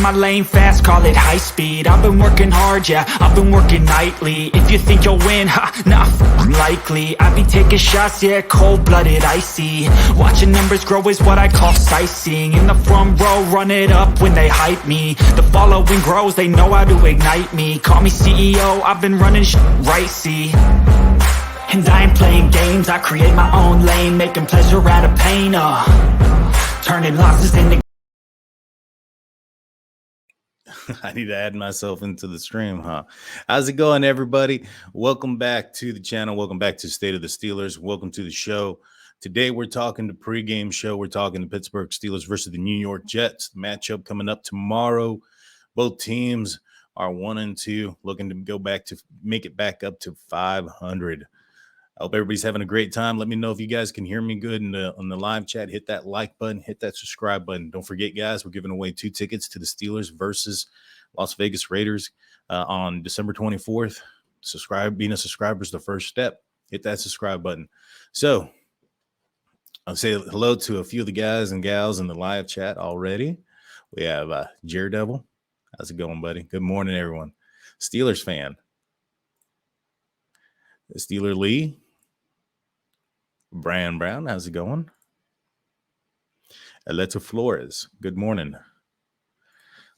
my lane fast, call it high speed. I've been working hard, yeah, I've been working nightly. If you think you'll win, nah, likely. I be taking shots, yeah, cold-blooded, icy. Watching numbers grow is what I call sightseeing. In the front row, run it up when they hype me. The following grows, they know how to ignite me. Call me CEO, I've been running right, see. And I ain't playing games, I create my own lane, making pleasure out of pain, turning losses into... I need to add myself into the stream, huh? How's it going, everybody? Welcome back to the channel. Welcome back to State of the Steelers. Welcome to the show. Today, we're talking the pregame show. We're talking the Pittsburgh Steelers versus the New York Jets. The matchup coming up tomorrow. Both teams are 1-2, looking to go back to make it back up to 500. I hope everybody's having a great time. Let me know if you guys can hear me good on the live chat. Hit that like button. Hit that subscribe button. Don't forget, guys, we're giving away 2 tickets to the Steelers versus Las Vegas Raiders on December 24th. Being a subscriber is the first step. Hit that subscribe button. So I'll say hello to a few of the guys and gals in the live chat already. We have Jared Devil. How's it going, buddy? Good morning, everyone. Steelers fan. Steeler Lee. Brian Brown, how's it going? Aleta Flores, good morning.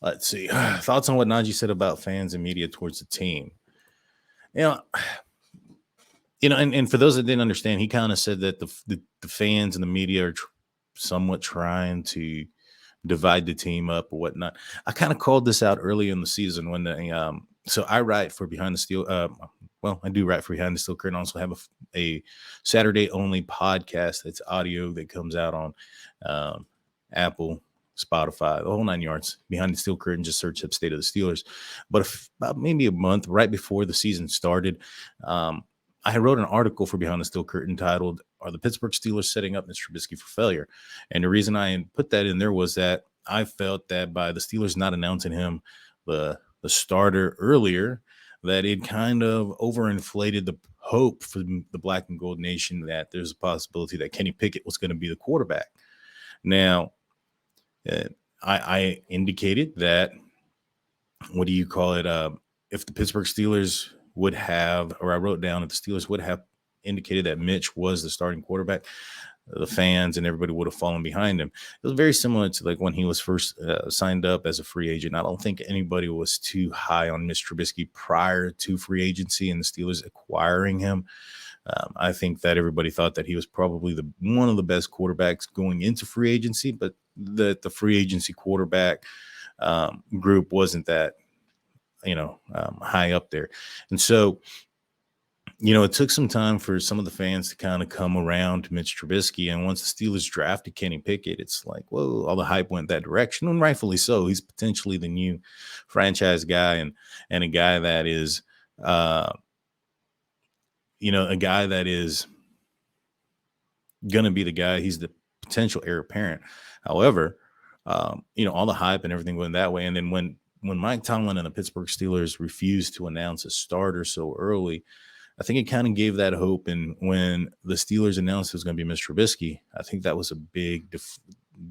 Let's see. Thoughts on what Najee said about fans and media towards the team. You know, and for those that didn't understand, he kind of said that the fans and the media are somewhat trying to divide the team up or whatnot. I kind of called this out early in the season when so I write for Behind the Steel. I do write for Behind the Steel Curtain. I also have a Saturday-only podcast that's audio that comes out on Apple, Spotify, the whole 9 yards. Behind the Steel Curtain, just search up State of the Steelers. But about maybe a month right before the season started, I wrote an article for Behind the Steel Curtain titled, "Are the Pittsburgh Steelers Setting Up Mr. Trubisky for Failure?" And the reason I put that in there was that I felt that by the Steelers not announcing him the starter earlier, that it kind of overinflated the hope for the Black and Gold Nation that there's a possibility that Kenny Pickett was going to be the quarterback. Now, I indicated that, if the Pittsburgh Steelers would have, or I wrote down that the Steelers would have indicated that Mitch was the starting quarterback, the fans and everybody would have fallen behind him. It was very similar to like when he was first signed up as a free agent. I don't think anybody was too high on Mitch Trubisky prior to free agency and the Steelers acquiring him. I think that everybody thought that he was probably one of the best quarterbacks going into free agency, but that the free agency quarterback group wasn't that, high up there. And so, it took some time for some of the fans to kind of come around to Mitch Trubisky. And once the Steelers drafted Kenny Pickett, it's like, whoa, all the hype went that direction. And rightfully so. He's potentially the new franchise guy and a guy that is, a guy that is going to be the guy. He's the potential heir apparent. However, all the hype and everything went that way. And then when Mike Tomlin and the Pittsburgh Steelers refused to announce a starter so early, I think it kind of gave that hope. And when the Steelers announced it was going to be Mr. Trubisky, I think that was a big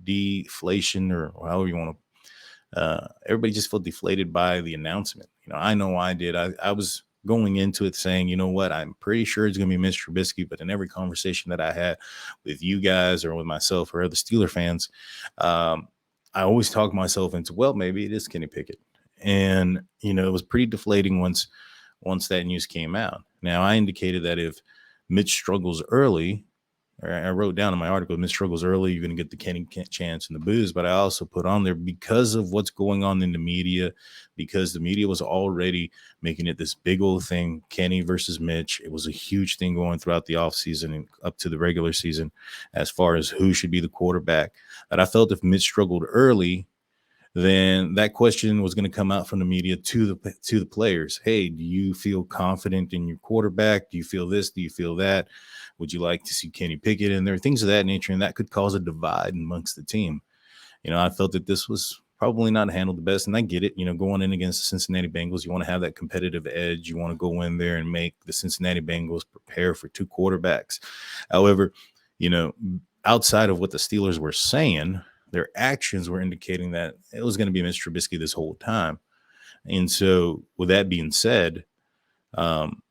deflation, or however you want to. Everybody just felt deflated by the announcement. I know I did. I was going into it saying, you know what, I'm pretty sure it's going to be Mr. Trubisky. But in every conversation that I had with you guys or with myself or other Steeler fans, I always talk myself into, well, maybe it is Kenny Pickett. And, it was pretty deflating once that news came out. Now, I indicated that if Mitch struggles early, or I wrote down in my article, if Mitch struggles early, you're going to get the Kenny chance and the booze. But I also put on there, because of what's going on in the media, because the media was already making it this big old thing, Kenny versus Mitch. It was a huge thing going throughout the offseason and up to the regular season as far as who should be the quarterback. That I felt if Mitch struggled early, then that question was going to come out from the media to the players. Hey, do you feel confident in your quarterback? Do you feel this? Do you feel that? Would you like to see Kenny Pickett in there? Things of that nature, and that could cause a divide amongst the team. I felt that this was probably not handled the best, and I get it. Going in against the Cincinnati Bengals, you want to have that competitive edge. You want to go in there and make the Cincinnati Bengals prepare for 2 quarterbacks. However, outside of what the Steelers were saying, their actions were indicating that it was going to be Mr. Trubisky this whole time. And so, with that being said, um,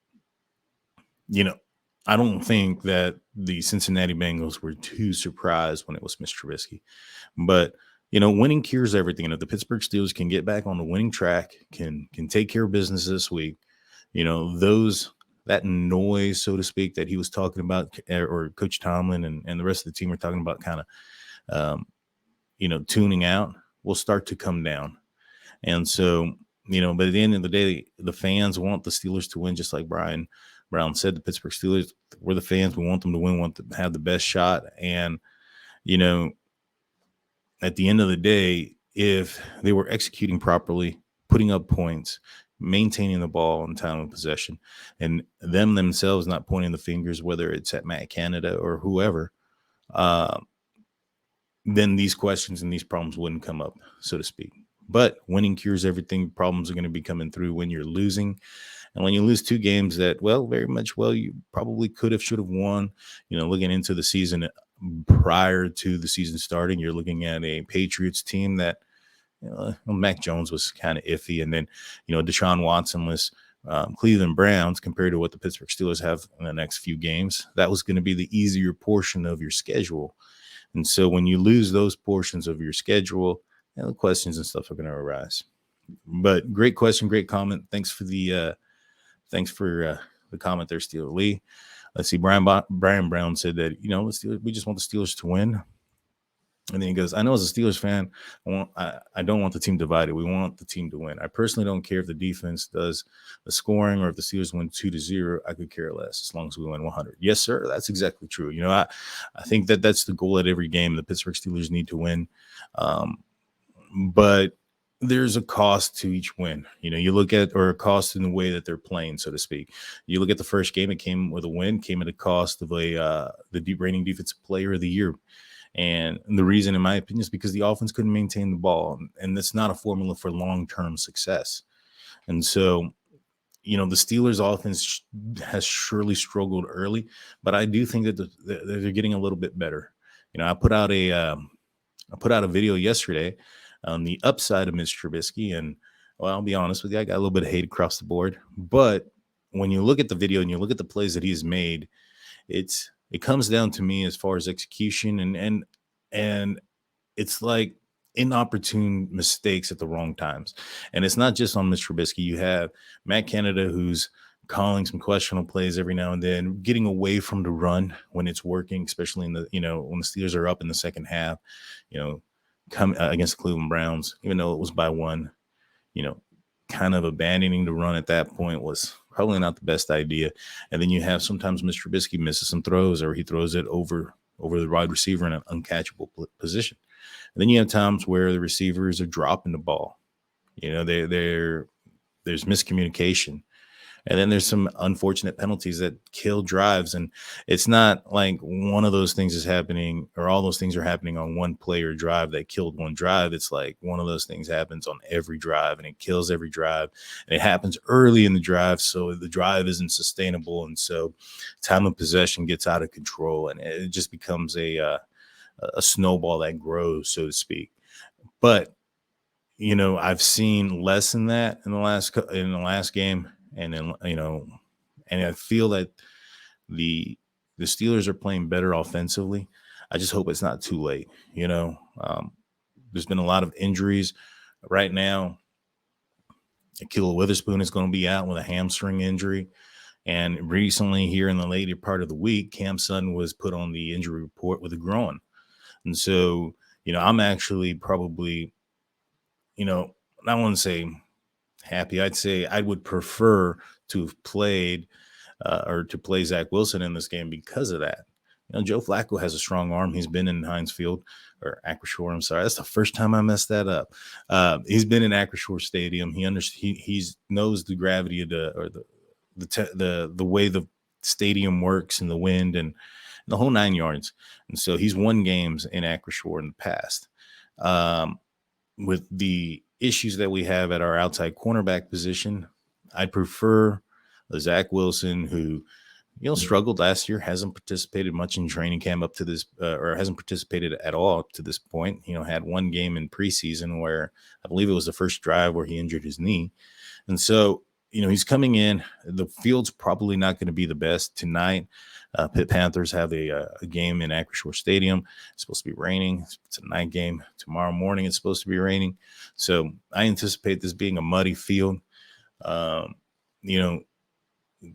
you know, I don't think that the Cincinnati Bengals were too surprised when it was Mr. Trubisky. But, winning cures everything. And if the Pittsburgh Steelers can get back on the winning track, can take care of business this week, that noise, so to speak, that he was talking about, or Coach Tomlin and the rest of the team were talking about kind of, tuning out, will start to come down. And so, but at the end of the day, the fans want the Steelers to win, just like Brian Brown said. The Pittsburgh Steelers, we're the fans. We want them to win, want to have the best shot. And, at the end of the day, if they were executing properly, putting up points, maintaining the ball in time of possession, and them themselves not pointing the fingers, whether it's at Matt Canada or whoever, then these questions and these problems wouldn't come up, so to speak. But winning cures everything. Problems are going to be coming through when you're losing. And when you lose 2 games that, you probably could have, should have won, looking into the season prior to the season starting, you're looking at a Patriots team that, Mac Jones was kind of iffy. And then, Deshaun Watsonless Cleveland Browns compared to what the Pittsburgh Steelers have in the next few games. That was going to be the easier portion of your schedule. And so when you lose those portions of your schedule, the questions and stuff are going to arise. But great question, great comment. Thanks for the comment there, Steeler Lee. Let's see. Brian Brown said that, we just want the Steelers to win. And then he goes, I know as a Steelers fan, I don't want the team divided. We want the team to win. I personally don't care if the defense does the scoring or if the Steelers win 2-0. I could care less as long as we win 100. Yes, sir. That's exactly true. I think that's the goal at every game. The Pittsburgh Steelers need to win. But there's a cost to each win. You look at, or a cost in the way that they're playing, so to speak. You look at the first game, it came with a win, came at a cost of the reigning defensive player of the year. And the reason, in my opinion, is because the offense couldn't maintain the ball. And that's not a formula for long-term success. And so, the Steelers offense has surely struggled early, but I do think that they're getting a little bit better. I put out a video yesterday on the upside of Mr. Trubisky. And I'll be honest with you, I got a little bit of hate across the board. But when you look at the video and you look at the plays that he's made, it comes down to me as far as execution and it's like inopportune mistakes at the wrong times. And it's not just on Mr. Trubisky. You have Matt Canada, who's calling some questionable plays every now and then, getting away from the run when it's working, especially in the, when the Steelers are up in the second half, come against the Cleveland Browns, even though it was by 1, kind of abandoning the run at that point was probably not the best idea. And then you have sometimes Mr. Trubisky misses some throws, or he throws it over the wide receiver in an uncatchable position. And then you have times where the receivers are dropping the ball. There's miscommunication. And then there's some unfortunate penalties that kill drives. And it's not like one of those things is happening, or all those things are happening on one play or drive that killed one drive. It's like one of those things happens on every drive, and it kills every drive. And it happens early in the drive, so the drive isn't sustainable. And so time of possession gets out of control, and it just becomes a snowball that grows, so to speak. But, I've seen less than that in the last game. And then, and I feel that the Steelers are playing better offensively. I just hope it's not too late. There's been a lot of injuries right now. Akila Witherspoon is going to be out with a hamstring injury. And recently, here in the later part of the week, Cam Sutton was put on the injury report with a groin. And so, I'm actually probably, I want to say happy. I'd say I would prefer to have played or to play Zach Wilson in this game because of that. Joe Flacco has a strong arm. He's been in Heinz Field, or Acrisure. I'm sorry, that's the first time I messed that up. He's been in Acrisure Stadium. He knows the gravity of the way the stadium works and the wind and the whole 9 yards. And so he's won games in Acrisure in the past. With the issues that we have at our outside cornerback position, I'd prefer Zach Wilson, who struggled last year, hasn't participated much in training camp up to this, or hasn't participated at all up to this point. Had one game in preseason where I believe it was the first drive where he injured his knee. And so, he's coming in. The field's probably not going to be the best tonight. Pitt Panthers have a game in Acrisure Stadium. It's supposed to be raining. It's a night game. Tomorrow morning, it's supposed to be raining. So I anticipate this being a muddy field.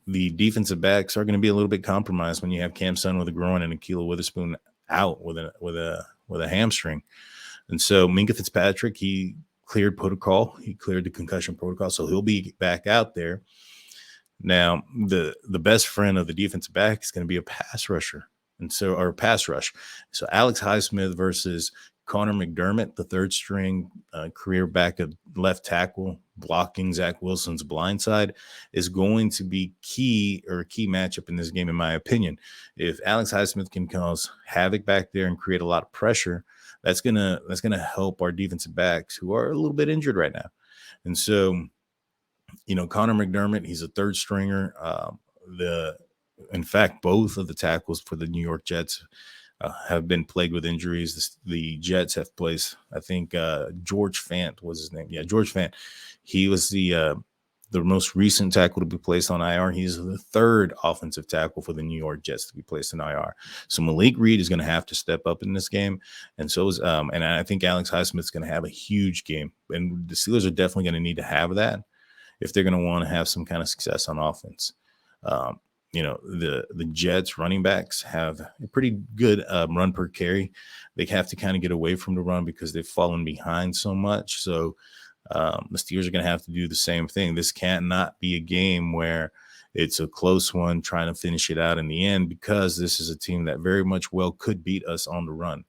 The defensive backs are going to be a little bit compromised when you have Cam Sutton with a groin and Akila Witherspoon out with a hamstring. And so Minka Fitzpatrick, he cleared protocol. He cleared the concussion protocol, so he'll be back out there. Now, the best friend of the defensive back is going to be a pass rusher, or pass rush. So Alex Highsmith versus Connor McDermott, the third string career back at left tackle, blocking Zach Wilson's blind side, is going to be key matchup in this game, in my opinion. If Alex Highsmith can cause havoc back there and create a lot of pressure, that's gonna help our defensive backs who are a little bit injured right now. And so, Connor McDermott, he's a third stringer. In fact, both of the tackles for the New York Jets have been plagued with injuries. The Jets have placed, I think, George Fant was his name. Yeah, George Fant. He was the most recent tackle to be placed on IR. He's the third offensive tackle for the New York Jets to be placed in IR. So Malik Reed is going to have to step up in this game, and so is and I think Alex Highsmith is going to have a huge game, and the Steelers are definitely going to need to have that if they're going to want to have some kind of success on offense. The Jets running backs have a pretty good run per carry. They have to kind of get away from the run because they've fallen behind so much. So the Steelers are going to have to do the same thing. This can't not be a game where it's a close one trying to finish it out in the end, because this is a team that very much well could beat us on the run.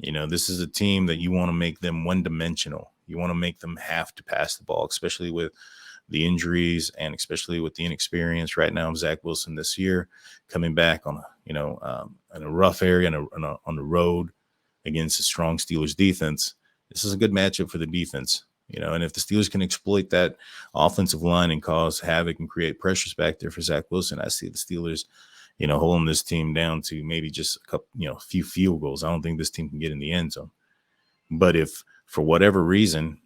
This is a team that you want to make them one-dimensional. You want to make them have to pass the ball, especially with the injuries and especially with the inexperience right now of Zach Wilson this year, coming back on in a rough area on the road against a strong Steelers defense. This is a good matchup for the defense, and if the Steelers can exploit that offensive line and cause havoc and create pressures back there for Zach Wilson, I see the Steelers, holding this team down to maybe just a couple, a few field goals. I don't think this team can get in the end zone. But if for whatever reason,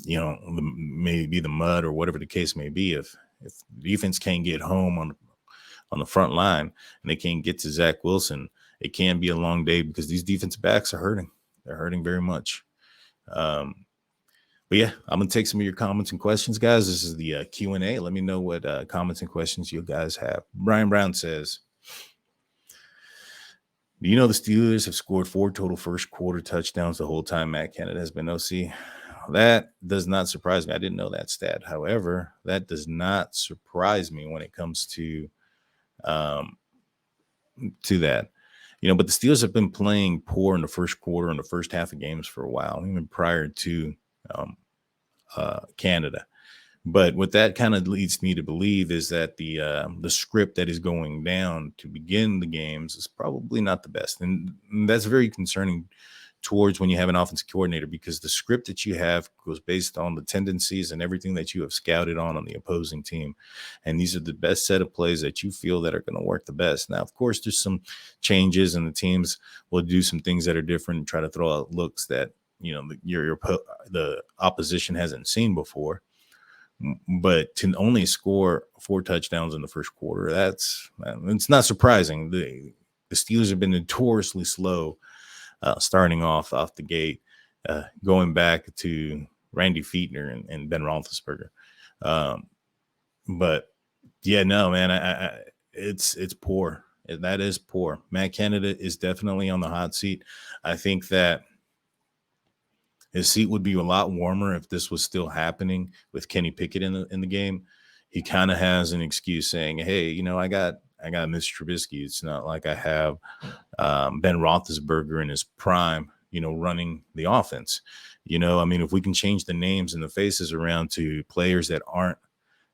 maybe the mud or whatever the case may be, if the defense can't get home on the front line and they can't get to Zach Wilson, it can be a long day because these defensive backs are hurting. They're hurting very much. But yeah, I'm going to take some of your comments and questions, guys. This is the Q&A. Let me know what comments and questions you guys have. Brian Brown says, do you know the Steelers have scored 4 total first quarter touchdowns the whole time Matt Canada has been OC? That does not surprise me. I didn't know that stat. However, that does not surprise me when it comes to that. But the Steelers have been playing poor in the first quarter and the first half of games for a while, even prior to Canada. But what that kind of leads me to believe is that the script that is going down to begin the games is probably not the best. And that's very concerning towards when you have an offensive coordinator, because the script that you have goes based on the tendencies and everything that you have scouted on the opposing team. And these are the best set of plays that you feel that are going to work the best. Now, of course, there's some changes and the teams will do some things that are different and try to throw out looks that, the opposition hasn't seen before. But to only score 4 touchdowns in the first quarter, it's not surprising. The Steelers have been notoriously slow starting off the gate, going back to Randy Fichtner and Ben Roethlisberger. But yeah, no, man, it's poor. That is poor. Matt Canada is definitely on the hot seat. I think that his seat would be a lot warmer if this was still happening with Kenny Pickett in the game. He kind of has an excuse saying, hey, I got Mr. Trubisky. It's not like I have Ben Roethlisberger in his prime, running the offense. If we can change the names and the faces around to players that aren't,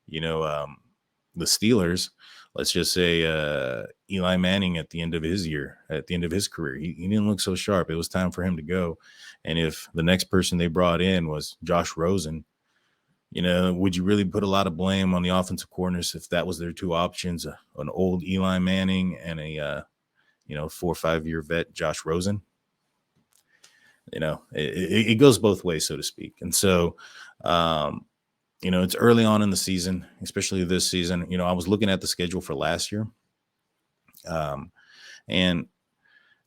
the Steelers, let's just say Eli Manning at the end of his career, he didn't look so sharp. It was time for him to go. And if the next person they brought in was Josh Rosen, would you really put a lot of blame on the offensive coordinators if that was their two options, an old Eli Manning and a 4 or 5 year vet, Josh Rosen? It goes both ways, so to speak. And so, it's early on in the season, especially this season. I was looking at the schedule for last year, and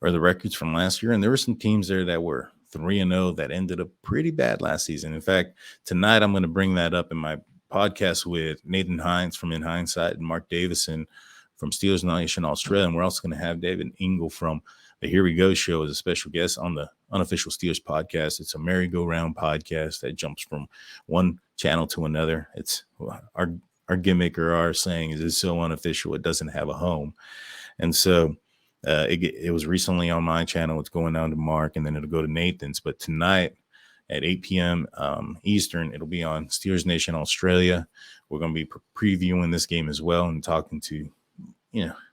or the records from last year, and there were some teams there that were 3-0 that ended up pretty bad last season. In fact, tonight I'm going to bring that up in my podcast with Nathan Hines from In Hindsight and Mark Davison from Steelers Nation Australia. And we're also going to have David Engel from the Here We Go show as a special guest on the Unofficial Steelers podcast. It's a merry-go-round podcast that jumps from one channel to another. It's our gimmick, or our saying is, it's so unofficial it doesn't have a home. And so it was recently on my channel. It's going down to Mark, and then it'll go to Nathan's. But tonight at 8 p.m. Eastern, it'll be on Steelers Nation Australia. We're going to be previewing this game as well and talking to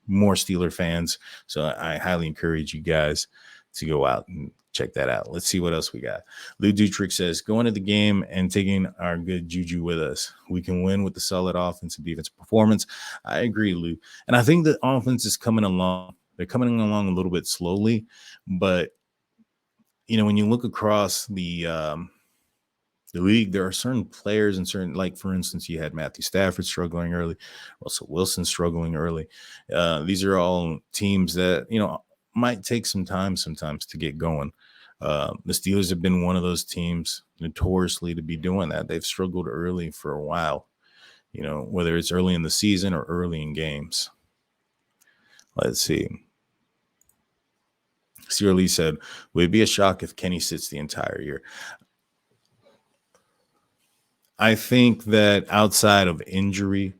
more Steeler fans. So I highly encourage you guys to go out and check that out. Let's see what else we got. Lou Dutrick says, going to the game and taking our good juju with us. We can win with the solid offense and defensive performance. I agree, Lou. And I think the offense is coming along. They're coming along a little bit slowly, but when you look across the league, there are certain players and certain, like for instance, you had Matthew Stafford struggling early, Russell Wilson struggling early. These are all teams that might take some time sometimes to get going. The Steelers have been one of those teams notoriously to be doing that. They've struggled early for a while, whether it's early in the season or early in games. Let's see. Sierra Lee said, would it be a shock if Kenny sits the entire year? I think that outside of injury,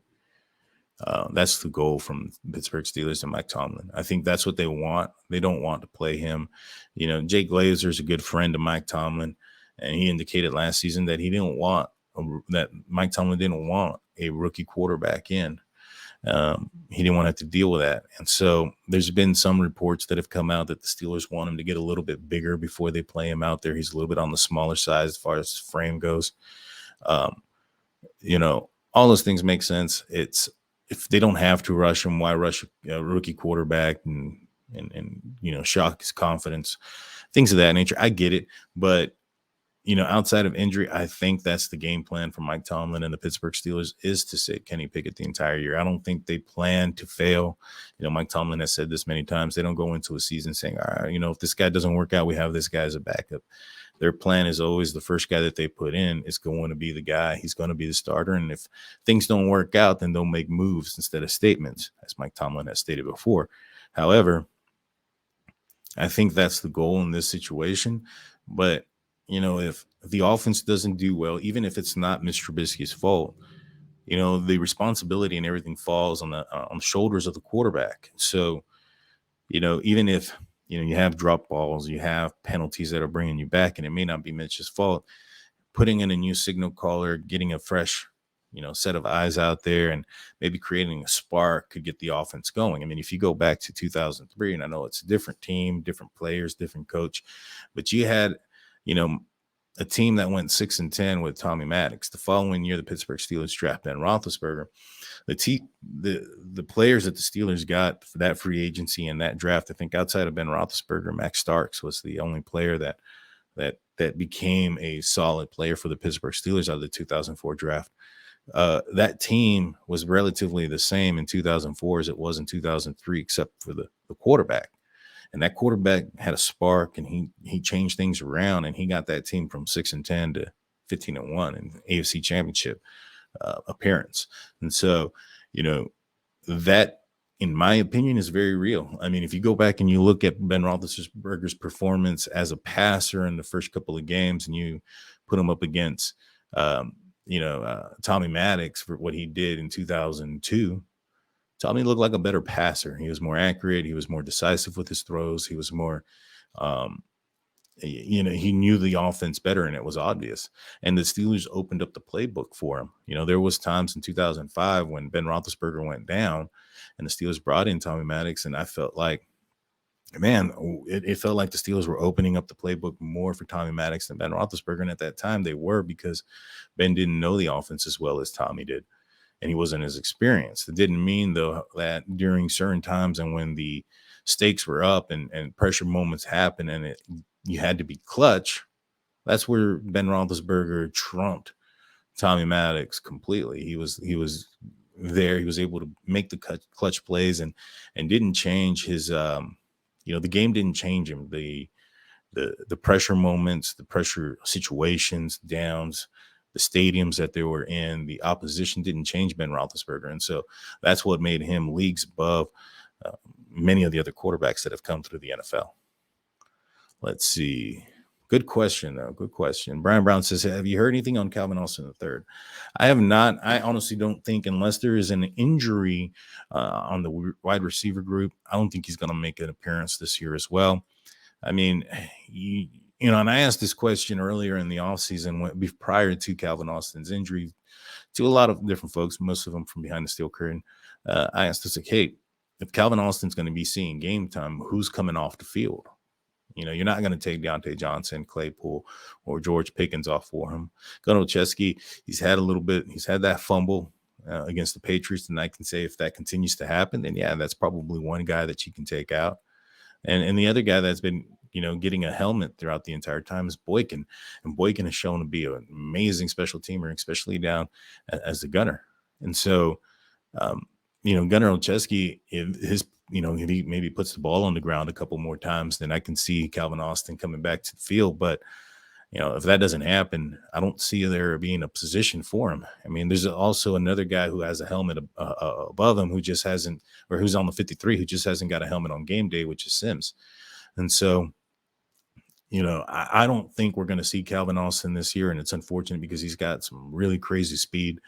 that's the goal from Pittsburgh Steelers and Mike Tomlin. I think that's what they want. They don't want to play him. Jake Glazer is a good friend of Mike Tomlin, and he indicated last season that that Mike Tomlin didn't want a rookie quarterback in. He didn't want to have to deal with that. And so there's been some reports that have come out that the Steelers want him to get a little bit bigger before they play him out there. He's a little bit on the smaller side as far as frame goes. All those things make sense. It's, if they don't have to rush him, why rush a rookie quarterback and shock his confidence, things of that nature. I get it. But, outside of injury, I think that's the game plan for Mike Tomlin and the Pittsburgh Steelers, is to sit Kenny Pickett the entire year. I don't think they plan to fail. Mike Tomlin has said this many times. They don't go into a season saying, all right, if this guy doesn't work out, we have this guy as a backup. Their plan is always the first guy that they put in is going to be the guy. He's going to be the starter. And if things don't work out, then they'll make moves instead of statements, as Mike Tomlin has stated before. However, I think that's the goal in this situation. But, if the offense doesn't do well, even if it's not Mr. Trubisky's fault, the responsibility and everything falls on the shoulders of the quarterback. So, even if, you have drop balls, you have penalties that are bringing you back, and it may not be Mitch's fault, putting in a new signal caller, getting a fresh, set of eyes out there, and maybe creating a spark could get the offense going. I mean, if you go back to 2003, and I know it's a different team, different players, different coach, but you had, a team that went 6-10 with Tommy Maddox. The following year, the Pittsburgh Steelers drafted Ben Roethlisberger. The players that the Steelers got for that free agency and that draft, I think outside of Ben Roethlisberger, Max Starks was the only player that became a solid player for the Pittsburgh Steelers out of the 2004 draft. That team was relatively the same in 2004 as it was in 2003, except for the quarterback. And that quarterback had a spark, and he changed things around, and he got that team from 6-10 to 15-1 in AFC Championship appearance. And so, that, in my opinion, is very real. I mean, if you go back and you look at Ben Roethlisberger's performance as a passer in the first couple of games, and you put him up against, Tommy Maddox for what he did in 2002, Tommy looked like a better passer. He was more accurate. He was more decisive with his throws. He was more, he knew the offense better, and it was obvious. And the Steelers opened up the playbook for him. There was times in 2005 when Ben Roethlisberger went down and the Steelers brought in Tommy Maddox, and I felt like man, it felt like the Steelers were opening up the playbook more for Tommy Maddox than Ben Roethlisberger. And at that time, they were, because Ben didn't know the offense as well as Tommy did, and he wasn't as experienced. It didn't mean, though, that during certain times and when the stakes were up and pressure moments happened and you had to be clutch, that's where Ben Roethlisberger trumped Tommy Maddox completely. He was there. He was able to make the clutch plays and didn't change his the game didn't change him. The pressure moments, the pressure situations, downs, the stadiums that they were in, the opposition didn't change Ben Roethlisberger, and so that's what made him leagues above many of the other quarterbacks that have come through the NFL. Let's see. Good question, though. Good question. Brian Brown says, have you heard anything on Calvin Austin III? I have not. I honestly don't think, unless there is an injury on the wide receiver group, I don't think he's going to make an appearance this year as well. I mean, and I asked this question earlier in the offseason prior to Calvin Austin's injury to a lot of different folks, most of them from behind the steel curtain. I asked us, like, hey, if Calvin Austin's going to be seeing game time, who's coming off the field? You're not going to take Deontay Johnson, Claypool, or George Pickens off for him. Gunnar Olszewski, he's had that fumble against the Patriots, and I can say if that continues to happen, then yeah, that's probably one guy that you can take out. And the other guy that's been, getting a helmet throughout the entire time is Boykin. And Boykin has shown to be an amazing special teamer, especially down as the gunner. And so, Gunnar Olszewski, if he maybe puts the ball on the ground a couple more times, then I can see Calvin Austin coming back to the field. But, if that doesn't happen, I don't see there being a position for him. I mean, there's also another guy who has a helmet above him who's on the 53, who just hasn't got a helmet on game day, which is Sims. And so, I don't think we're going to see Calvin Austin this year. And it's unfortunate because he's got some really crazy speed.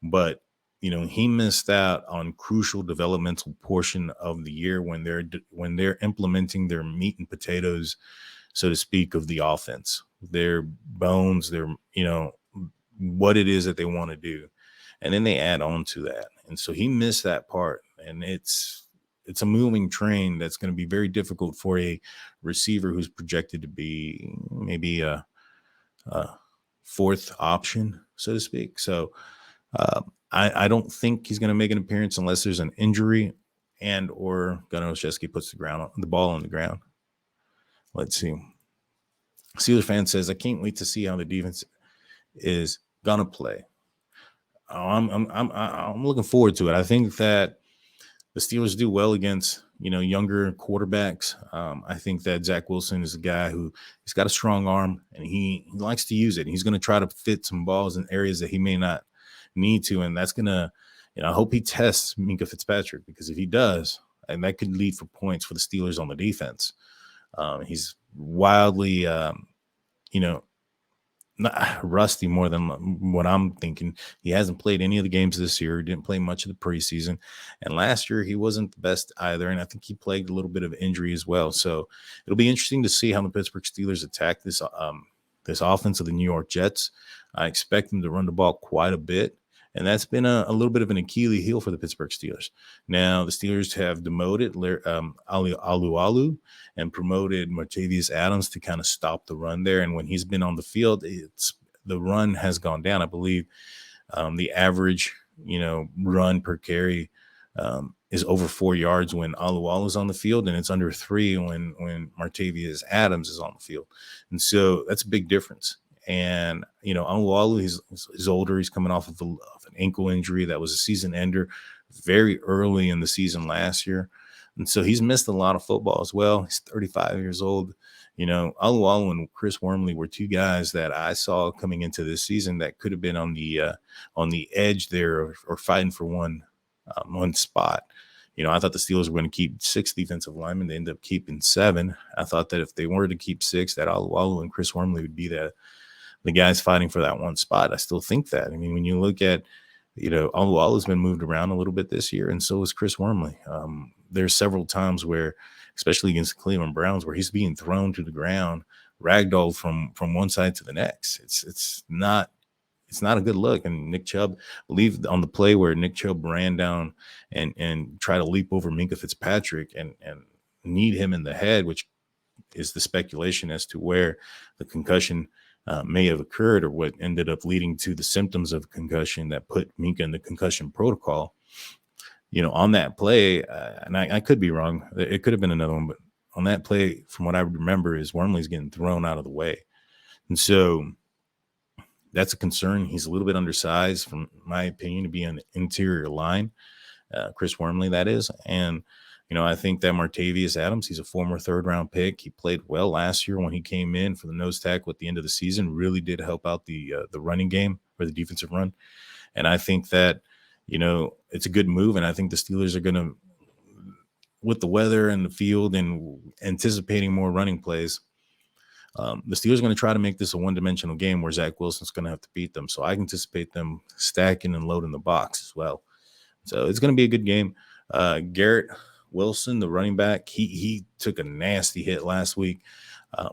But, he missed out on crucial developmental portion of the year when they're implementing their meat and potatoes, so to speak, of the offense, their bones, their, what it is that they want to do. And then they add on to that. And so he missed that part. And it's a moving train that's going to be very difficult for a receiver who's projected to be maybe a fourth option, so to speak. So I don't think he's going to make an appearance unless there's an injury and or Gunnar Olszewski puts the ball on the ground. Let's see. Steelers fan says, I can't wait to see how the defense is gonna play. I'm looking forward to it. I think that the Steelers do well against younger quarterbacks. I think that Zach Wilson is a guy he's got a strong arm and he likes to use it. And he's going to try to fit some balls in areas that he may not need to, and that's gonna I hope he tests Minka Fitzpatrick, because if he does, and that could lead for points for the Steelers on the defense. He's wildly not rusty more than what I'm thinking. He hasn't played any of the games this year. He didn't play much of the preseason, and last year he wasn't the best either, and I think he plagued a little bit of injury as well. So it'll be interesting to see how the Pittsburgh Steelers attack this offense of the New York Jets. I expect them to run the ball quite a bit, and that's been a little bit of an Achilles heel for the Pittsburgh Steelers. Now, the Steelers have demoted Alu and promoted Martavius Adams to kind of stop the run there. And when he's been on the field, the run has gone down. I believe the average, run per carry is over 4 yards when Alu is on the field, and it's under 3 when Martavius Adams is on the field. And so that's a big difference. And, Alu, he's older. He's coming off of an ankle injury that was a season ender very early in the season last year. And so he's missed a lot of football as well. He's 35 years old. Alu and Chris Wormley were two guys that I saw coming into this season that could have been on the edge there or fighting for one spot. I thought the Steelers were going to keep 6 defensive linemen. They ended up keeping 7. I thought that if they were to keep 6, that Alu and Chris Wormley would be the guys fighting for that one spot. I still think that. I mean, when you look at, Alu has been moved around a little bit this year, and so is Chris Wormley. There's several times where, especially against the Cleveland Browns, where he's being thrown to the ground, ragdolled from one side to the next. It's not a good look. And Nick Chubb, I believe on the play where Nick Chubb ran down and tried to leap over Minka Fitzpatrick, and need him in the head, which is the speculation as to where the concussion may have occurred or what ended up leading to the symptoms of concussion that put Minka in the concussion protocol. On that play, and I could be wrong, it could have been another one, but on that play, from what I remember, is Wormley's getting thrown out of the way. And so that's a concern. He's a little bit undersized, from my opinion, to be on the interior line. Chris Wormley, that is. And, I think that Martavius Adams, he's a former third-round pick. He played well last year when he came in for the nose tackle at the end of the season, really did help out the running game or the defensive run. And I think that, it's a good move. And I think the Steelers are going to, with the weather and the field and anticipating more running plays, the Steelers are going to try to make this a one-dimensional game where Zach Wilson's going to have to beat them. So I anticipate them stacking and loading the box as well. So it's going to be a good game. Garrett Wilson, the running back, he took a nasty hit last week,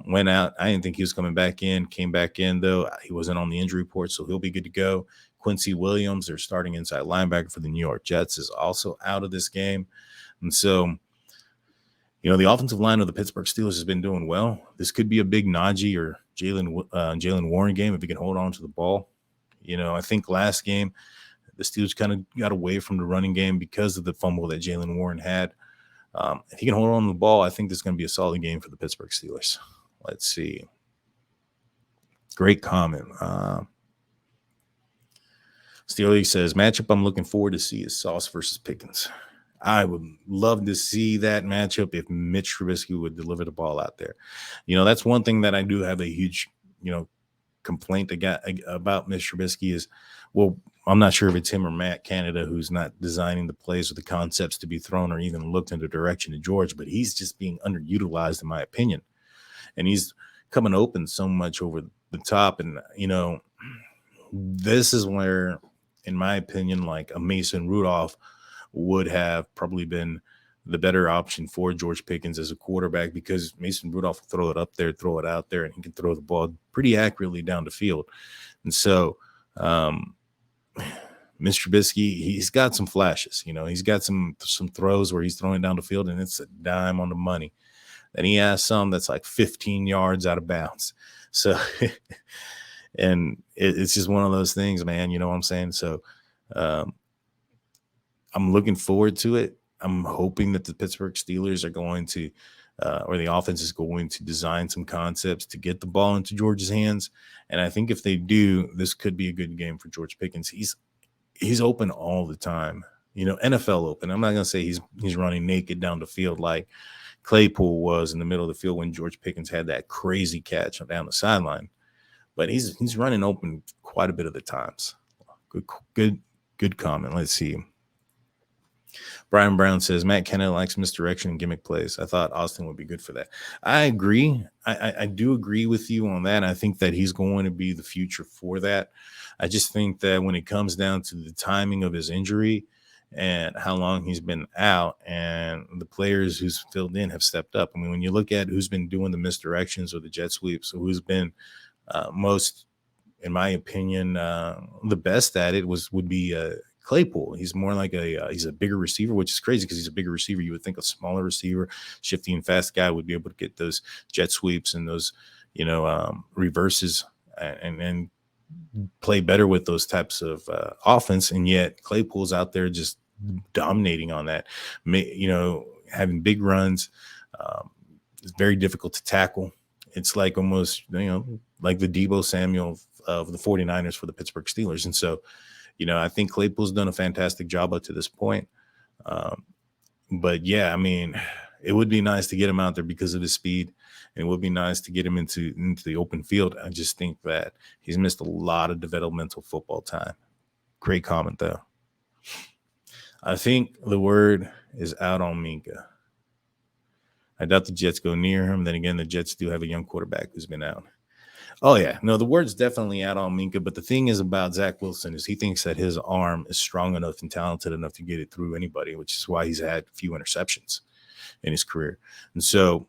went out. I didn't think he was coming back in, came back in, though. He wasn't on the injury report, so he'll be good to go. Quincy Williams, their starting inside linebacker for the New York Jets, is also out of this game. And so, the offensive line of the Pittsburgh Steelers has been doing well. This could be a big Najee or Jalen Warren game if he can hold on to the ball. I think last game the Steelers kind of got away from the running game because of the fumble that Jalen Warren had. If he can hold on to the ball, I think this is going to be a solid game for the Pittsburgh Steelers. Let's see. Great comment. Steelers says, matchup I'm looking forward to see is Sauce versus Pickens. I would love to see that matchup if Mitch Trubisky would deliver the ball out there. That's one thing that I do have a huge, complaint about Mitch Trubisky is, well, I'm not sure if it's him or Matt Canada who's not designing the plays or the concepts to be thrown or even looked in the direction of George, but he's just being underutilized in my opinion. And he's coming open so much over the top. And, this is where, in my opinion, like a Mason Rudolph would have probably been the better option for George Pickens as a quarterback, because Mason Rudolph will throw it up there, throw it out there, and he can throw the ball pretty accurately down the field. And so Mr. Trubisky, he's got some flashes. He's got some throws where he's throwing down the field and it's a dime on the money. Then he has some that's like 15 yards out of bounds. So and it's just one of those things, man. You know what I'm saying? So I'm looking forward to it. I'm hoping that the Pittsburgh Steelers are going to, or the offense is going to design some concepts to get the ball into George's hands. And I think if they do, this could be a good game for George Pickens. He's open all the time, NFL open. I'm not going to say he's running naked down the field like Claypool was in the middle of the field when George Pickens had that crazy catch down the sideline. But he's running open quite a bit of the times. Good comment. Let's see. Brian Brown says, Matt Kennedy likes misdirection and gimmick plays. I thought Austin would be good for that. I agree. I do agree with you on that. I think that he's going to be the future for that. I just think that when it comes down to the timing of his injury and how long he's been out, and the players who's filled in have stepped up. I mean, when you look at who's been doing the misdirections or the jet sweeps, or who's been most, in my opinion, the best at it would be Claypool. He's more like he's a bigger receiver, which is crazy because he's a bigger receiver. You would think a smaller receiver, shifty and fast guy would be able to get those jet sweeps and those, reverses and play better with those types of offense. And yet Claypool's out there just dominating on that, having big runs. It's very difficult to tackle. It's like almost, like the Deebo Samuel of the 49ers for the Pittsburgh Steelers. And so, I think Claypool's done a fantastic job up to this point. But yeah, I mean, it would be nice to get him out there because of his speed, and it would be nice to get him into the open field. I just think that he's missed a lot of developmental football time. Great comment, though. I think the word is out on Minka. I doubt the Jets go near him. Then again, the Jets do have a young quarterback who's been out. Oh, yeah. No, the word's definitely out on Minka. But the thing is about Zach Wilson is he thinks that his arm is strong enough and talented enough to get it through anybody, which is why he's had a few interceptions in his career. And so,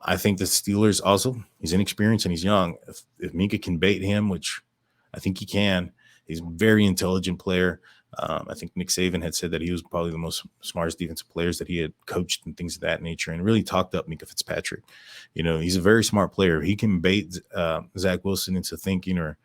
I think the Steelers also, he's inexperienced and he's young. If Minka can bait him, which I think he can, he's a very intelligent player. I think Nick Saban had said that he was probably the most smartest defensive players that he had coached and things of that nature, and really talked up Minka Fitzpatrick. He's a very smart player. He can bait Zach Wilson into thinking or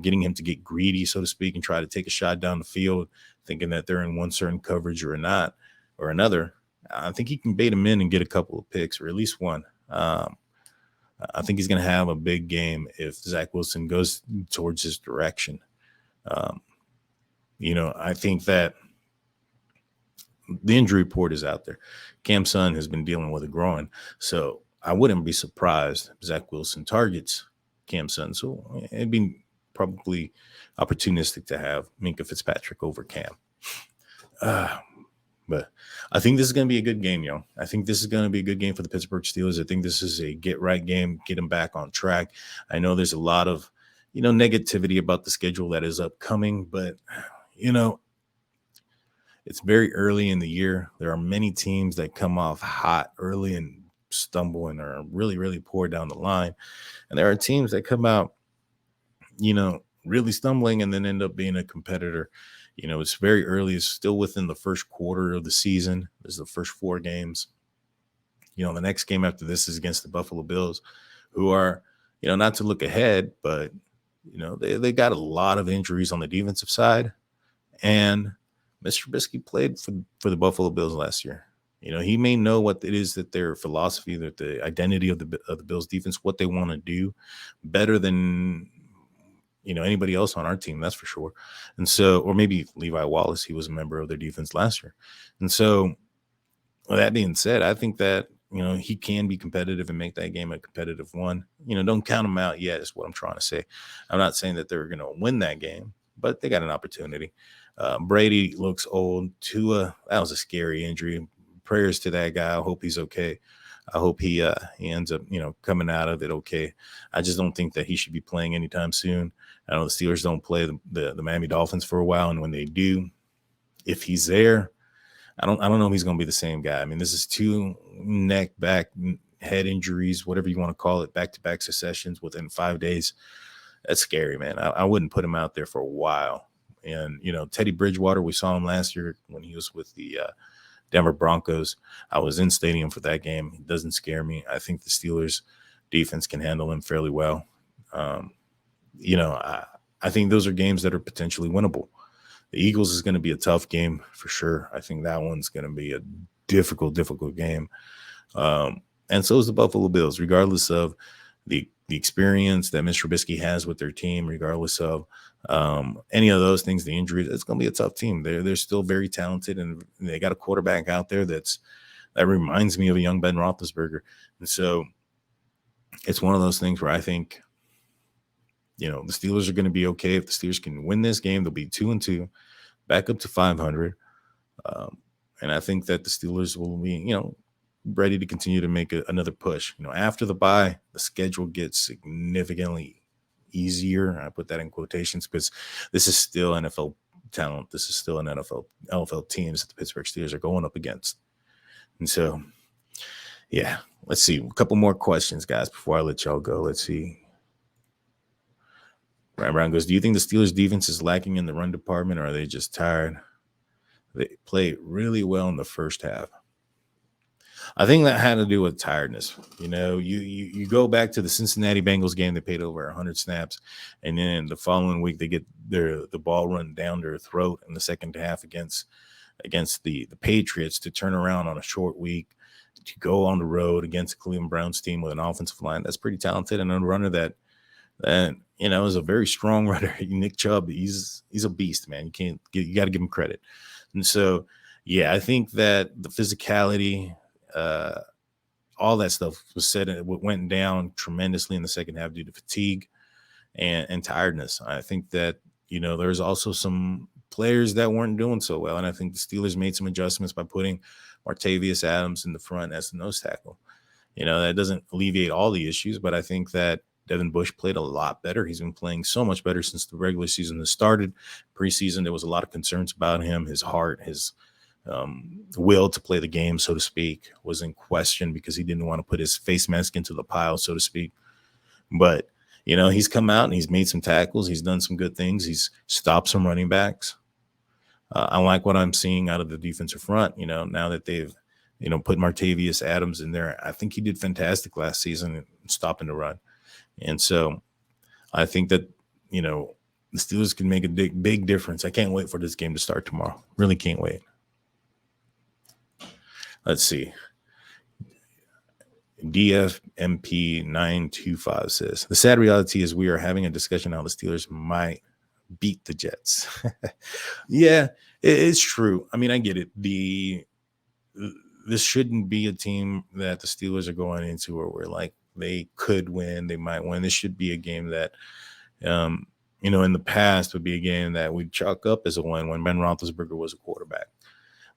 getting him to get greedy, so to speak, and try to take a shot down the field, thinking that they're in one certain coverage or not, or another. I think he can bait him in and get a couple of picks, or at least one. I think he's going to have a big game if Zach Wilson goes towards his direction. I think that the injury report is out there. Cam Son has been dealing with a groin, so I wouldn't be surprised if Zach Wilson targets Cam Son. So it'd be probably opportunistic to have Minka Fitzpatrick over Cam. But I think this is going to be a good game, yo. I think this is going to be a good game for the Pittsburgh Steelers. I think this is a get-right game, get them back on track. I know there's a lot of, negativity about the schedule that is upcoming, but, it's very early in the year. There are many teams that come off hot early and stumble and are really, really poor down the line. And there are teams that come out, really stumbling and then end up being a competitor. It's very early. It's still within the first quarter of the season. There's the first 4 games. The next game after this is against the Buffalo Bills, who are, not to look ahead, but, they got a lot of injuries on the defensive side. And Mr. Trubisky played for the Buffalo Bills last year. He may know what it is that their philosophy, that the identity of the Bills defense, what they want to do better than anybody else on our team, that's for sure. And so, or maybe Levi Wallace, he was a member of their defense last year. And so, with that being said, I think that, he can be competitive and make that game a competitive one. Don't count them out yet is what I'm trying to say. I'm not saying that they're going to win that game, but they got an opportunity. Brady looks old. Tua, that was a scary injury. Prayers to that guy. I hope he's okay. I hope he ends up, coming out of it okay. I just don't think that he should be playing anytime soon. I know the Steelers don't play the Miami Dolphins for a while, and when they do, if he's there, I don't know if he's going to be the same guy. I mean, this is 2 neck, back, head injuries, whatever you want to call it, back-to-back successions within 5 days. That's scary, man. I wouldn't put him out there for a while. And, Teddy Bridgewater, we saw him last year when he was with the Denver Broncos. I was in stadium for that game. It doesn't scare me. I think the Steelers defense can handle him fairly well. I think those are games that are potentially winnable. The Eagles is going to be a tough game for sure. I think that one's going to be a difficult game. And so is the Buffalo Bills, regardless of the experience that Mr. Trubisky has with their team, regardless of any of those things, the injuries. It's going to be a tough team. They're still very talented, and they got a quarterback out there that reminds me of a young Ben Roethlisberger. And so it's one of those things where I think, the Steelers are going to be okay. If the Steelers can win this game, they'll be 2-2, back up to 500. And I think that the Steelers will be, ready to continue to make another push. After the bye, the schedule gets significantly easier. I put that in quotations because this is still NFL talent. This is still an NFL teams that the Pittsburgh Steelers are going up against. And so, yeah, let's see. A couple more questions, guys, before I let y'all go. Let's see. Ryan Brown goes, do you think the Steelers defense is lacking in the run department, or are they just tired? They played really well in the first half. I think that had to do with tiredness. You go back to the Cincinnati Bengals game. They played over 100 snaps, and then the following week they get the ball run down their throat in the second half against the Patriots to turn around on a short week to go on the road against the Cleveland Browns team with an offensive line that's pretty talented and a runner that is a very strong runner. Nick Chubb, he's a beast, man. You got to give him credit. And so, yeah, I think that the physicality, all that stuff went down tremendously in the second half due to fatigue and tiredness. I think that, there's also some players that weren't doing so well. And I think the Steelers made some adjustments by putting Martavius Adams in the front as the nose tackle. That doesn't alleviate all the issues, but I think that Devin Bush played a lot better. He's been playing so much better since the regular season has started. Preseason, there was a lot of concerns about him. His heart, his will to play the game, so to speak, was in question because he didn't want to put his face mask into the pile, so to speak. But, he's come out and he's made some tackles. He's done some good things. He's stopped some running backs. I like what I'm seeing out of the defensive front. Now that they've put Martavius Adams in there, I think he did fantastic last season stopping the run, and so I think that the Steelers can make a big difference. I can't wait for this game to start tomorrow. Really can't wait. Let's see. DFMP925 says, the sad reality is we are having a discussion how the Steelers might beat the Jets. Yeah, it's true. I mean, I get it. This shouldn't be a team that the Steelers are going into where we're like, they could win, they might win. This should be a game that, in the past would be a game that we'd chalk up as a win when Ben Roethlisberger was a quarterback.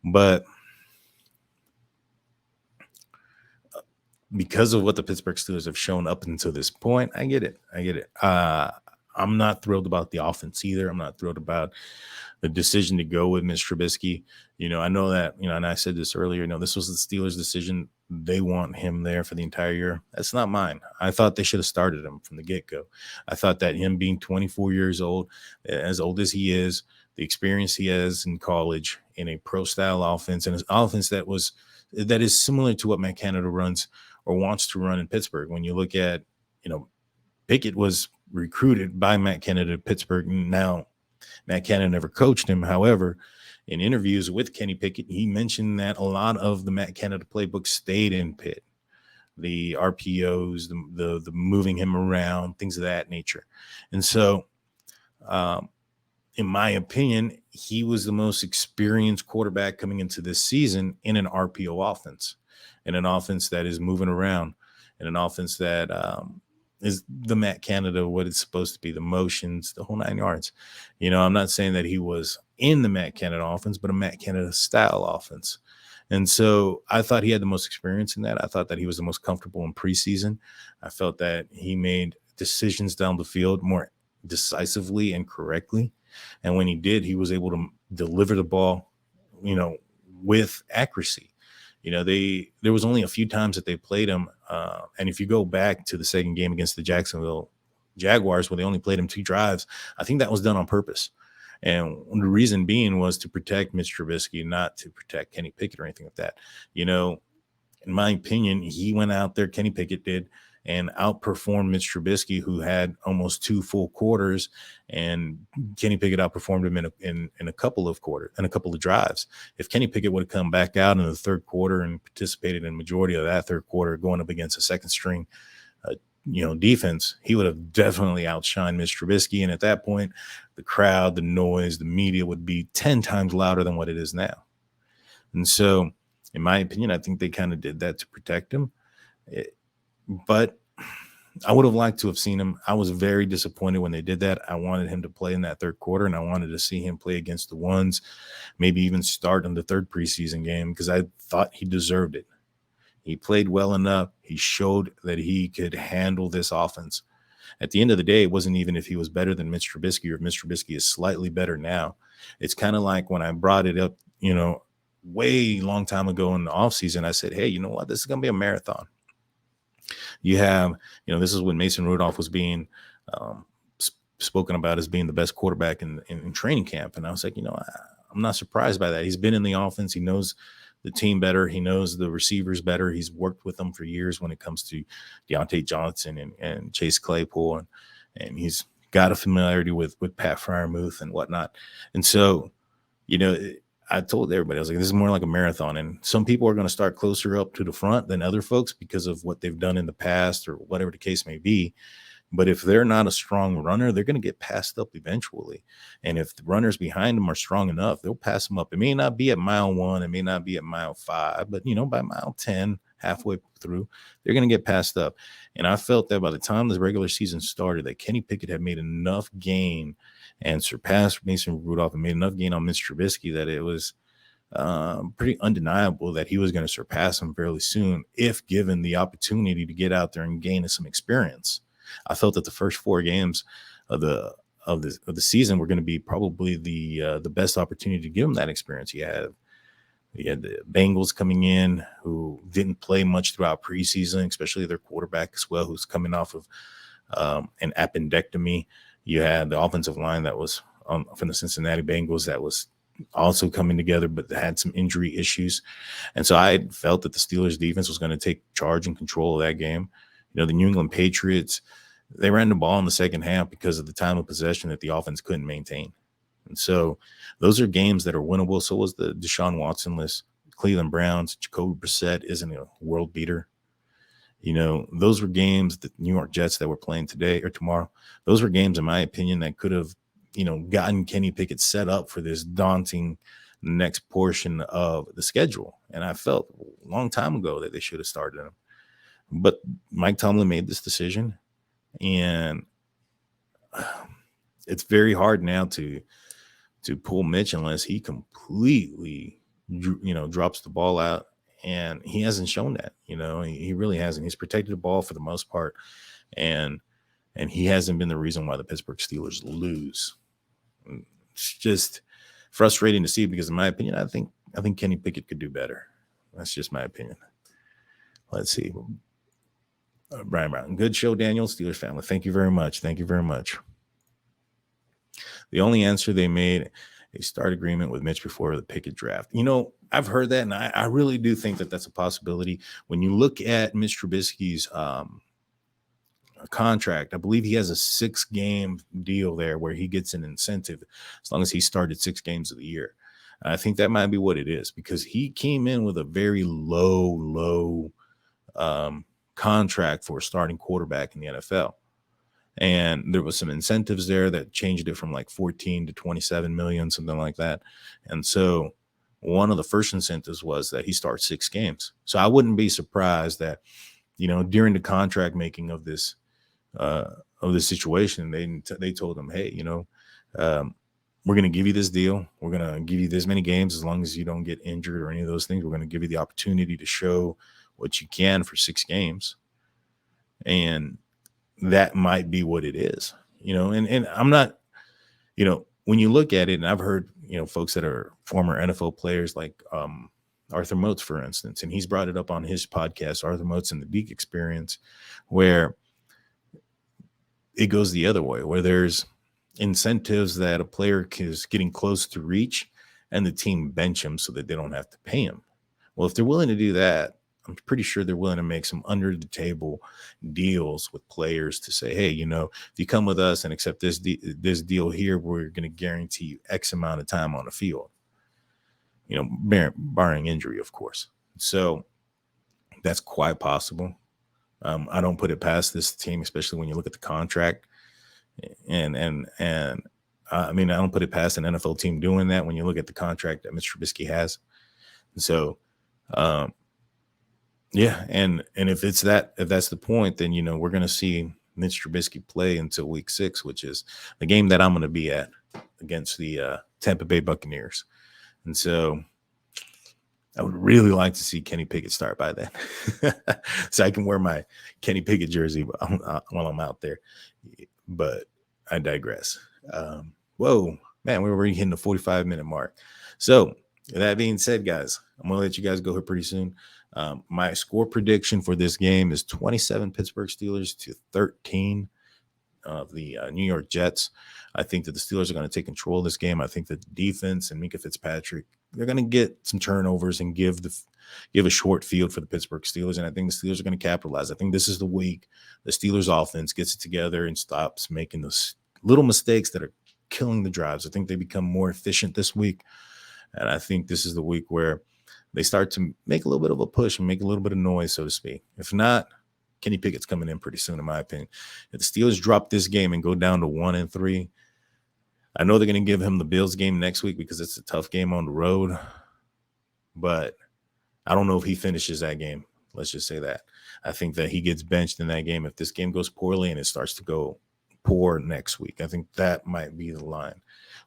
But because of what the Pittsburgh Steelers have shown up until this point, I get it. I'm not thrilled about the offense either. I'm not thrilled about the decision to go with Mitch Trubisky. I know that, and I said this earlier, this was the Steelers' decision. They want him there for the entire year. That's not mine. I thought they should have started him from the get-go. I thought that him being 24 years old, as old as he is, the experience he has in college in a pro-style offense, and an offense that is similar to what Matt Canada runs or wants to run in Pittsburgh. When you look at, Pickett was recruited by Matt Canada to Pittsburgh. Now, Matt Canada never coached him. However, in interviews with Kenny Pickett, he mentioned that a lot of the Matt Canada playbook stayed in Pitt. The RPOs, the moving him around, things of that nature. And so, in my opinion, he was the most experienced quarterback coming into this season in an RPO offense, in an offense that is moving around, in an offense that is the Matt Canada, what it's supposed to be, the motions, the whole 9 yards. I'm not saying that he was in the Matt Canada offense, but a Matt Canada style offense. And so I thought he had the most experience in that. I thought that he was the most comfortable in preseason. I felt that he made decisions down the field more decisively and correctly. And when he did, he was able to deliver the ball, with accuracy. There was only a few times that they played him. And if you go back to the second game against the Jacksonville Jaguars, where they only played him 2 drives, I think that was done on purpose. And the reason being was to protect Mitch Trubisky, not to protect Kenny Pickett or anything like that. In my opinion, he went out there, Kenny Pickett did, and outperformed Mitch Trubisky, who had almost 2 full quarters, and Kenny Pickett outperformed him in a couple of quarters and a couple of drives. If Kenny Pickett would have come back out in the third quarter and participated in the majority of that third quarter, going up against a second string, defense, he would have definitely outshined Mitch Trubisky. And at that point, the crowd, the noise, the media would be 10 times louder than what it is now. And so, in my opinion, I think they kind of did that to protect him. But I would have liked to have seen him. I was very disappointed when they did that. I wanted him to play in that third quarter, and I wanted to see him play against the ones, maybe even start in the third preseason game, because I thought he deserved it. He played well enough. He showed that he could handle this offense. At the end of the day, it wasn't even if he was better than Mitch Trubisky or if Mitch Trubisky is slightly better now. It's kind of like when I brought it up, way long time ago in the offseason, I said, hey, you know what? This is going to be a marathon. You have, this is when Mason Rudolph was being spoken about as being the best quarterback in training camp. And I was like, I'm not surprised by that. He's been in the offense. He knows the team better. He knows the receivers better. He's worked with them for years when it comes to Deontay Johnson and Chase Claypool. And he's got a familiarity with Pat Freiermuth and whatnot. And so, I told everybody, I was like, this is more like a marathon. And some people are going to start closer up to the front than other folks because of what they've done in the past or whatever the case may be. But if they're not a strong runner, they're going to get passed up eventually. And if the runners behind them are strong enough, they'll pass them up. It may not be at mile 1, it may not be at mile 5, but by mile 10, halfway through, they're going to get passed up. And I felt that by the time the regular season started, that Kenny Pickett had made enough gain and surpassed Mason Rudolph and made enough gain on Mitch Trubisky that it was pretty undeniable that he was going to surpass him fairly soon if given the opportunity to get out there and gain some experience. I felt that the first 4 games of the season were going to be probably the best opportunity to give him that experience. He had the Bengals coming in who didn't play much throughout preseason, especially their quarterback as well, who's coming off of an appendectomy. You had the offensive line that was from the Cincinnati Bengals that was also coming together, but had some injury issues. And so I felt that the Steelers defense was going to take charge and control of that game. You know, the New England Patriots, they ran the ball in the second half because of the time of possession that the offense couldn't maintain. And so those are games that are winnable. So was the Deshaun Watson-less Cleveland Browns. Jacoby Brissett isn't a world beater. You know, those were games, the New York Jets that were playing today or tomorrow. Those were games, in my opinion, that could have, you know, gotten Kenny Pickett set up for this daunting next portion of the schedule. And I felt a long time ago that they should have started him. But Mike Tomlin made this decision, and it's very hard now to pull Mitch unless he completely, you know, drops the ball out. And he hasn't shown that, you know, he really hasn't. He's protected the ball for the most part. And he hasn't been the reason why the Pittsburgh Steelers lose. It's just frustrating to see because, in my opinion, I think Kenny Pickett could do better. That's just my opinion. Let's see. Brian Brown. Good show, Daniel. Steelers family. Thank you very much. Thank you very much. The only answer they made a start agreement with Mitch before the Pickett draft. You know, I've heard that, and I really do think that that's a possibility. When you look at Mitch Trubisky's contract, I believe he has a 6-game deal there where he gets an incentive as long as he started 6 games of the year. And I think that might be what it is because he came in with a very low contract for a starting quarterback in the NFL. And there was some incentives there that changed it from like 14 to 27 million, something like that. And so one of the first incentives was that he starts 6 games. So I wouldn't be surprised that, you know, during the contract making of this situation, they told him, hey, you know, we're going to give you this deal. We're going to give you this many games as long as you don't get injured or any of those things. We're going to give you the opportunity to show what you can for 6 games. And that might be what it is, you know, and I'm not, you know, when you look at it, and I've heard, you know, folks that are former NFL players like Arthur Moats, for instance, and he's brought it up on his podcast, Arthur Moats and the Deke Experience, where it goes the other way, where there's incentives that a player is getting close to reach and the team bench him so that they don't have to pay him. Well, if they're willing to do that, I'm pretty sure they're willing to make some under the table deals with players to say, hey, you know, if you come with us and accept this deal here, we're going to guarantee you X amount of time on the field, you know, barring injury, of course. So that's quite possible. I don't put it past this team, especially when you look at the contract. And I mean, I don't put it past an NFL team doing that when you look at the contract that Mr. Trubisky has. So, yeah, and if that's the point, then, you know, we're going to see Mitch Trubisky play until week 6, which is the game that I'm going to be at against the Tampa Bay Buccaneers. And so I would really like to see Kenny Pickett start by then so I can wear my Kenny Pickett jersey while I'm out there. But I digress. Whoa, man, we're already hitting the 45-minute mark. So that being said, guys, I'm going to let you guys go here pretty soon. My score prediction for this game is 27 Pittsburgh Steelers to 13 of the New York Jets. I think that the Steelers are going to take control of this game. I think that the defense and Minka Fitzpatrick, they're going to get some turnovers and give a short field for the Pittsburgh Steelers. And I think the Steelers are going to capitalize. I think this is the week the Steelers offense gets it together and stops making those little mistakes that are killing the drives. I think they become more efficient this week. And I think this is the week where they start to make a little bit of a push and make a little bit of noise, so to speak. If not, Kenny Pickett's coming in pretty soon, in my opinion. If the Steelers drop this game and go down to 1-3, I know they're going to give him the Bills game next week because it's a tough game on the road. But I don't know if he finishes that game. Let's just say that. I think that he gets benched in that game. If this game goes poorly and it starts to go poor next week, I think that might be the line.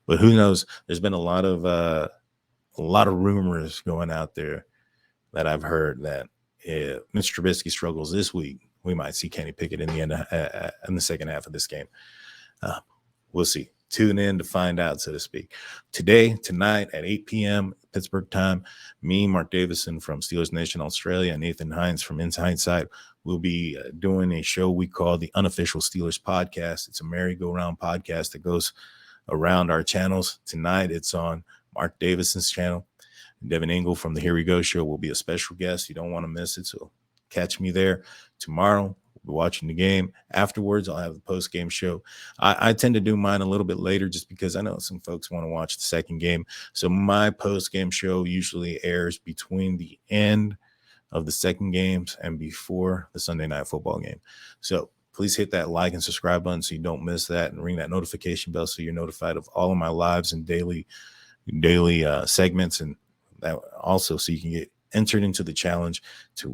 But who knows? There's been a lot of rumors going out there that I've heard that if Mr. Trubisky struggles this week, we might see Kenny Pickett in the end in the second half of this game. We'll see. Tune in to find out, so to speak. Tonight at 8 p.m. Pittsburgh time, me, Mark Davison from Steelers Nation Australia, and Nathan Hines from Inside Side will be doing a show we call the Unofficial Steelers Podcast. It's a merry-go-round podcast that goes around our channels. Tonight it's on Mark Davison's channel. Devin Engel from the Here We Go show will be a special guest. You don't want to miss it. So catch me there tomorrow. We'll be watching the game. Afterwards, I'll have the post-game show. I tend to do mine a little bit later just because I know some folks want to watch the second game. So my post-game show usually airs between the end of the second games and before the Sunday night football game. So please hit that like and subscribe button so you don't miss that, and ring that notification bell so you're notified of all of my lives and daily segments, and that also so you can get entered into the challenge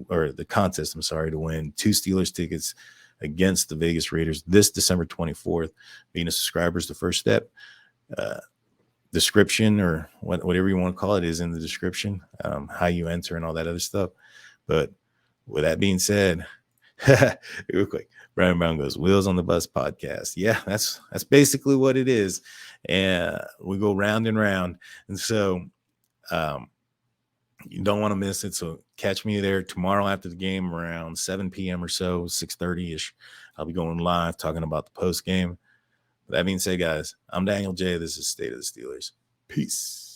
or the contest, to win 2 Steelers tickets against the Vegas Raiders this December 24th. Being a subscriber is the first step. Description or whatever you want to call it is in the description, how you enter and all that other stuff. But with that being said, real quick, Brian Brown goes, Wheels on the Bus podcast. Yeah, that's basically what it is. And we go round and round. And so you don't want to miss it. So catch me there tomorrow after the game around 7 p.m. or so, 6:30-ish. I'll be going live talking about the post game. That being said, guys, I'm Daniel J. This is State of the Steelers. Peace.